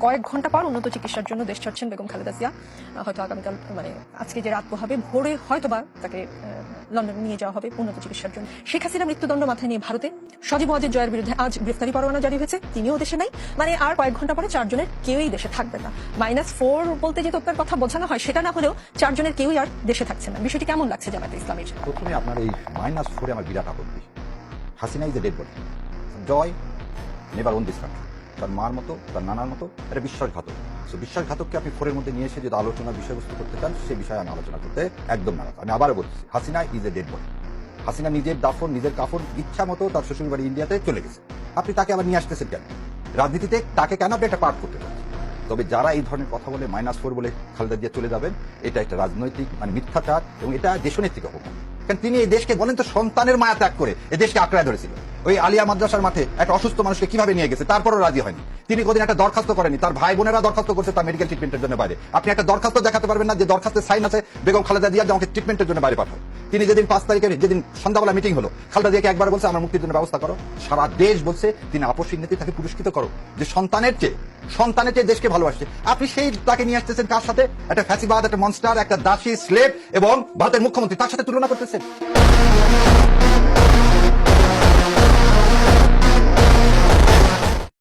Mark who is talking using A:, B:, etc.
A: কয়েক ঘন্টা পর উন্নত চিকিৎসার জন্য দেশ ছাড়ছেন বেগম খালেদা জিয়া। হয়তো আগামীকাল আজকে যে রাত পোহাবে ভোরে হয়তোবা তাকে লন্ডনে নিয়ে যাওয়া হবে উন্নত চিকিৎসার জন্য। শেখ হাসিনা মৃত্যুদণ্ড মাথায় নিয়ে ভারতে সজীব ওয়াজেদ জয়ের বিরুদ্ধে আজ গ্রেফতারি পরোয়ানা জারি হয়েছে, তিনিও দেশে নাই। আর কয়েক ঘন্টা পরে 4 জনের কেউই দেশে থাকবে না। -4 বলতে যে তথ্যের কথা বোঝানো হয় সেটা না হলেও 4 জনের কেউই আর দেশে থাকছে না। বিষয়টি কেমন লাগছে জামায়াতে ইসলামীর?
B: প্রথমে আপনার এই -4 আমার বিরাট আপত্তি। Hasina is a dead body, Joy never own this country. তার মার মতো, তার নানার মতো এটা বিশ্বাসঘাতক। বিশ্বাসঘাতককে আপনি 4 মধ্যে নিয়ে এসে যদি আলোচনার বিষয়বস্তু করতে চান, সে বিষয়ে আমি আলোচনা করতে একদম নারাজ। আমি আবারও বলছি, Hasina is a dead body. Hasina নিজের দাফন, নিজের কাফন ইচ্ছা মতো তার শ্বশুর বাড়ি ইন্ডিয়াতে চলে গেছে। আপনি তাকে আবার নিয়ে আসতেছেন কেন? রাজনীতিতে তাকে কেন আপনি একটা পার্ট করতে চান? তবে যারা এই ধরনের কথা বলে -4 বলে খালেদা জিয়া চলে যাবেন, এটা একটা রাজনৈতিক মিথ্যাচার এবং এটা দেশনেত্রীকে অপমান। কারণ তিনি এই দেশকে বলেন তো সন্তানের মায়া ত্যাগ করে এই দেশকে আঁকড়ায় ধরেছিল। ওই আলিয়া মাদ্রাসার মাঠে একটা অসুস্থ মানুষকে কিভাবে নিয়ে গেছে, তারপরও রাজি হয়নি। তিনি কোনদিন একটা দরখাস্ত করেনি, তার ভাই বোনেরা দরখাস্ত করছে তার মেডিকেল ট্রিটমেন্টের জন্য বাইরে। আপনি একটা দরখাস্ত দেখাতে পারবেন না যে দরখাস্তের সাইন আছে বেগম খালেদা জিয়া আমাকে ট্রিটমেন্টের জন্য বাইরে পাঠাও। তিনি যেদিন 5 তারিখে যেদিন সন্ধ্যাবেলা মিটিং হলো, খালেদা জিয়াকে একবার বলছে আমার মুক্তির জন্য ব্যবস্থা করো। সারা দেশ বলছে তিনি আপসীর নীতি, তাকে পুরস্কৃত করো যে সন্তানের চেয়ে দেশকে ভালোবাসছে। আপনি সেই তাকে নিয়ে আসতেছেন কার সাথে? একটা ফ্যাসিবাদ, একটা মনস্টার, একটা দাসী, স্লেভ এবং ভারতের মুখ্যমন্ত্রী, তার সাথে তুলনা করতেছেন।